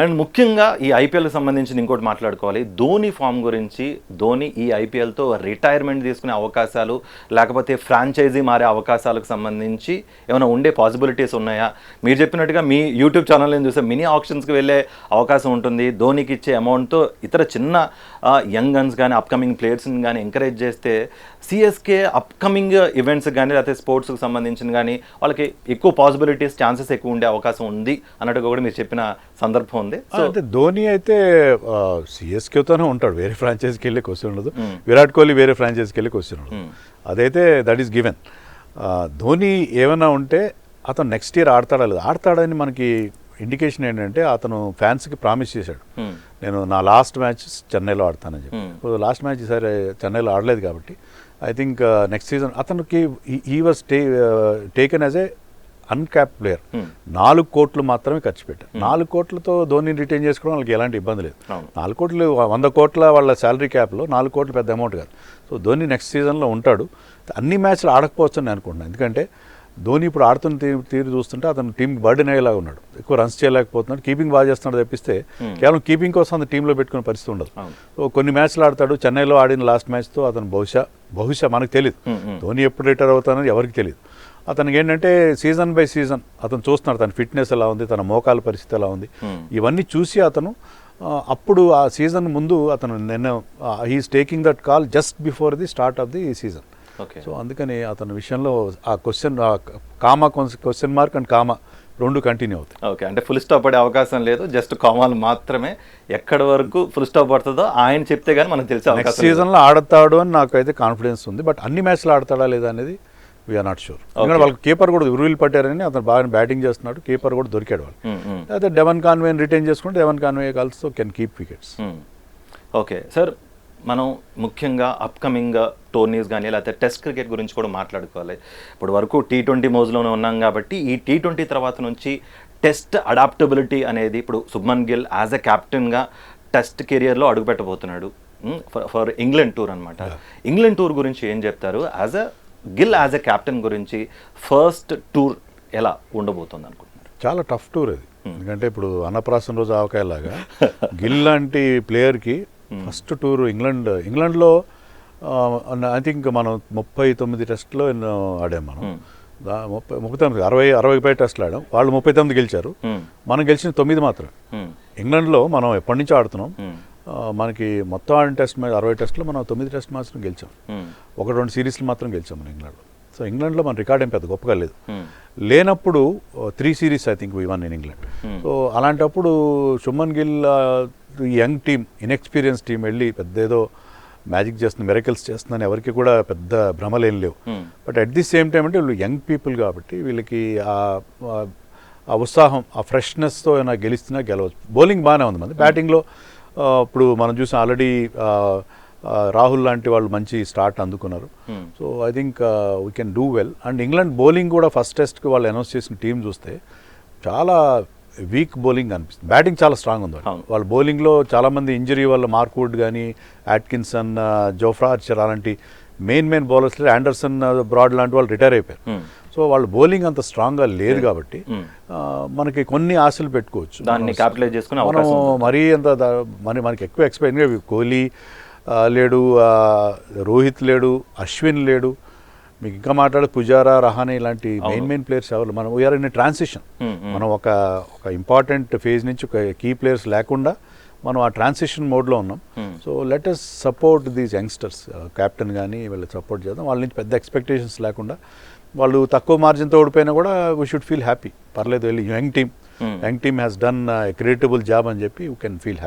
And ముఖ్యంగా ఈ ఐపీఎల్కి సంబంధించి ఇంకోటి మాట్లాడుకోవాలి, ధోని ఫామ్ గురించి. ధోని ఈ ఐపీఎల్తో రిటైర్మెంట్ తీసుకునే అవకాశాలు, లేకపోతే ఫ్రాంచైజీ మారే అవకాశాలకు సంబంధించి ఏమైనా ఉండే పాసిబిలిటీస్ ఉన్నాయా? మీరు చెప్పినట్టుగా మీ యూట్యూబ్ ఛానల్ని చూస్తే మినీ ఆప్షన్స్కి వెళ్ళే అవకాశం ఉంటుంది. ధోనికి ఇచ్చే అమౌంట్తో ఇతర చిన్న యంగ్ గన్స్ కానీ అప్కమింగ్ ప్లేయర్స్ని కానీ ఎంకరేజ్ చేస్తే సిఎస్కే అప్కమింగ్ ఈవెంట్స్ కానీ లేకపోతే స్పోర్ట్స్కి సంబంధించిన కానీ వాళ్ళకి ఎక్కువ పాసిబిలిటీస్, ఛాన్సెస్ ఎక్కువ ఉండే అవకాశం ఉంది అన్నట్టుగా కూడా మీరు చెప్పిన సందర్భం ఉంది. సో అంటే ధోని అయితే సిఎస్కేతోనే ఉంటాడు, వేరే ఫ్రాంచైజీకి వెళ్ళే క్వశ్చన్ ఉండదు. విరాట్ కోహ్లీ వేరే ఫ్రాంచైజీకి వెళ్ళే క్వశ్చన్ ఉండదు. అదైతే దట్ ఈస్ గివెన్. ధోని ఏమైనా ఉంటే అతను నెక్స్ట్ ఇయర్ ఆడతాడా లేదు, ఆడతాడని మనకి ఇండికేషన్ ఏంటంటే అతను ఫ్యాన్స్కి ప్రామిస్ చేశాడు, నేను నా లాస్ట్ మ్యాచ్ చెన్నైలో ఆడతానని చెప్పి. ఇప్పుడు లాస్ట్ మ్యాచ్ ఈసారి చెన్నైలో ఆడలేదు కాబట్టి ఐ థింక్ నెక్స్ట్ సీజన్ అతనికి ఈ was taken as a uncap player. 4 కోట్లు మాత్రమే ఖర్చు పెట్టారు. 4 కోట్లతో ధోనిని రిటైన్ చేసుకోవడం వాళ్ళకి ఎలాంటి ఇబ్బంది లేదు. 4 కోట్లు 100 కోట్ల వాళ్ళ శాలరీ క్యాప్లో 4 కోట్లు పెద్ద అమౌంట్ కాదు. సో ధోని నెక్స్ట్ సీజన్లో ఉంటాడు. అన్ని మ్యాచ్లు ఆడకపోవచ్చు అని అనుకుంటున్నాను, ఎందుకంటే ధోని ఇప్పుడు ఆడుతున్న తీరు చూస్తుంటే అతను టీంకి బర్డెన్ అయ్యేలాగా ఉన్నాడు, ఎక్కువ రన్స్ చేయలేకపోతున్నాడు. కీపింగ్ బాగా చేస్తున్నాడు తప్పిస్తే కేవలం కీపింగ్ కోసం అతను టీంలో పెట్టుకునే పరిస్థితి ఉండదు. సో కొన్ని మ్యాచ్లు ఆడతాడు. చెన్నైలో ఆడిన లాస్ట్ మ్యాచ్తో అతను బహుశా మనకు తెలియదు ధోని ఎప్పుడు రిటైర్ అవుతానని ఎవరికి తెలియదు. అతనికి ఏంటంటే సీజన్ బై సీజన్ అతను చూస్తున్నాడు తన ఫిట్నెస్ ఎలా ఉంది, తన మోకాల పరిస్థితి ఎలా ఉంది, ఇవన్నీ చూసి అతను అప్పుడు ఆ సీజన్ ముందు అతను he's taking that call just before the start of the season. So అందుకని అతని విషయంలో ఆ క్వశ్చన్ మార్క్ అండ్ కామా రెండు కంటిన్యూ అవుతాయి. ఓకే, అంటే ఫుల్ స్టాప్ పడే అవకాశం లేదు, జస్ట్ కామాలు మాత్రమే. ఎక్కడి వరకు ఫుల్ స్టాప్ పడుతుందో ఆయన చెప్తే కానీ మనకు తెలిసే అవకాశం. సీజన్లో ఆడతాడు అని నాకైతే కాన్ఫిడెన్స్ ఉంది, బట్ అన్ని మ్యాచ్లు ఆడతాడా లేదా అనేది వీఆర్ నాట్ షూర్. ఎందుకంటే వాళ్ళకి కీపర్ కూడా ఉరువిల్ పట్టారని అతను బాగా బ్యాటింగ్ చేస్తున్నాడు, కీపర్ కూడా దొరికాడు వాళ్ళు. అయితే డెవన్ కాన్వేని రిటైన్ చేసుకుంటే Devon Conway also can keep wickets. Okay sir, మనం ముఖ్యంగా అప్కమింగ్ టోర్నీస్ కానీ లేకపోతే టెస్ట్ క్రికెట్ గురించి కూడా మాట్లాడుకోవాలి. ఇప్పుడు వరకు T20 మోజులోనే ఉన్నాం కాబట్టి ఈ T20 తర్వాత నుంచి టెస్ట్ అడాప్టబిలిటీ అనేది ఇప్పుడు శుభ్మన్ గిల్ యాజ్ ఎ క్యాప్టెన్గా టెస్ట్ కెరియర్లో అడుగుపెట్టబోతున్నాడు ఫర్ ఇంగ్లాండ్ టూర్ అనమాట. ఇంగ్లాండ్ టూర్ గురించి ఏం చెప్తారు? గిల్ యాజ్ ఎ క్యాప్టెన్ గురించి ఫస్ట్ టూర్ ఎలా ఉండబోతుంది అనుకుంటున్నారు? చాలా టఫ్ టూర్ అది, ఎందుకంటే ఇప్పుడు అన్నప్రాసం రోజు ఆవకాయలాగా గిల్ లాంటి ప్లేయర్కి ఫస్ట్ టూర్ ఇంగ్లాండ్లో ఐ థింక్ మనం 39 టెస్ట్లో ఎన్నో ఆడాం మనం. 39 60 టెస్ట్లు ఆడాం, వాళ్ళు 39 గెలిచారు, మనం గెలిచిన 9 మాత్రం. ఇంగ్లాండ్లో మనం ఎప్పటి నుంచో ఆడుతున్నాం, మనకి మొత్తం ఆడిన టెస్ట్ మ్యాచ్ 60 టెస్ట్లో మనం 9 టెస్ట్ మాత్రం గెలిచాం, 1-2 సిరీస్లు మాత్రం గెలిచాం మన ఇంగ్లాండ్లో. సో ఇంగ్లాండ్లో మన రికార్డ్ ఏం పెద్ద గొప్పగా లేదు. లేనప్పుడు 3 series I think we won in England. So అలాంటప్పుడు Shubman Gill young team, inexperience team వెళ్ళి పెద్ద ఏదో మ్యాజిక్ చేస్తుంది, మిరకల్స్ చేస్తుందని ఎవరికి కూడా పెద్ద భ్రమలేం లేవు. But at the same time అంటే వీళ్ళు యంగ్ పీపుల్ కాబట్టి వీళ్ళకి ఆ ఉత్సాహం, ఆ ఫ్రెష్నెస్తో ఏమైనా గెలిస్తున్నా గెలవచ్చు. బౌలింగ్ బాగానే ఉంది మంది, బ్యాటింగ్లో ఇప్పుడు మనం చూసాం ఆల్రెడీ రాహుల్ లాంటి వాళ్ళు మంచి స్టార్ట్ అందుకున్నారు. So I think we can do well. And England bowling కూడా ఫస్ట్ టెస్ట్కి వాళ్ళు అనౌన్స్ చేసిన టీం చూస్తే చాలా వీక్ బౌలింగ్ అనిపిస్తుంది, బ్యాటింగ్ చాలా స్ట్రాంగ్ ఉంది. వాళ్ళ బౌలింగ్లో చాలామంది ఇంజరీ వల్ల మార్క్వుడ్ కానీ, యాట్కిన్సన్, జోఫ్రా ఆర్చర్ అలాంటి మెయిన్ బౌలర్స్, ఆండర్సన్, బ్రాడ్ లాంటి వాళ్ళు రిటైర్ అయిపోయారు. సో వాళ్ళు బౌలింగ్ అంత స్ట్రాంగ్గా లేదు కాబట్టి మనకి కొన్ని ఆశలు పెట్టుకోవచ్చు, దాన్ని క్యాపిటలైజ్ చేసుకుని. మనం మరీ అంత మనకి ఎక్కువ ఎక్స్పెక్ట్ కోహ్లీ లేడు, రోహిత్ లేడు, అశ్విన్ లేడు, మీకు ఇంకా మాట్లాడే పుజారా, రహానే ఇలాంటి మెయిన్ ప్లేయర్స్ ఎవరు. మనం వీఆర్ ఇన్ ట్రాన్సిషన్, మనం ఒక ఇంపార్టెంట్ ఫేజ్ నుంచి ఒక కీ ప్లేయర్స్ లేకుండా మనం ఆ ట్రాన్సిషన్ మోడ్లో ఉన్నాం. So let us support these youngsters, captain కానీ వీళ్ళకి సపోర్ట్ చేద్దాం. వాళ్ళ నుంచి పెద్ద ఎక్స్పెక్టేషన్స్ లేకుండా, వాళ్ళు తక్కువ మార్జిన్తో ఓడిపోయినా కూడా వీ షుడ్ ఫీల్ హ్యాపీ. పర్లేదు, వెళ్ళి young team has done creditable job అని చెప్పి యూ కెన్ ఫీల్ హ్యాపీ.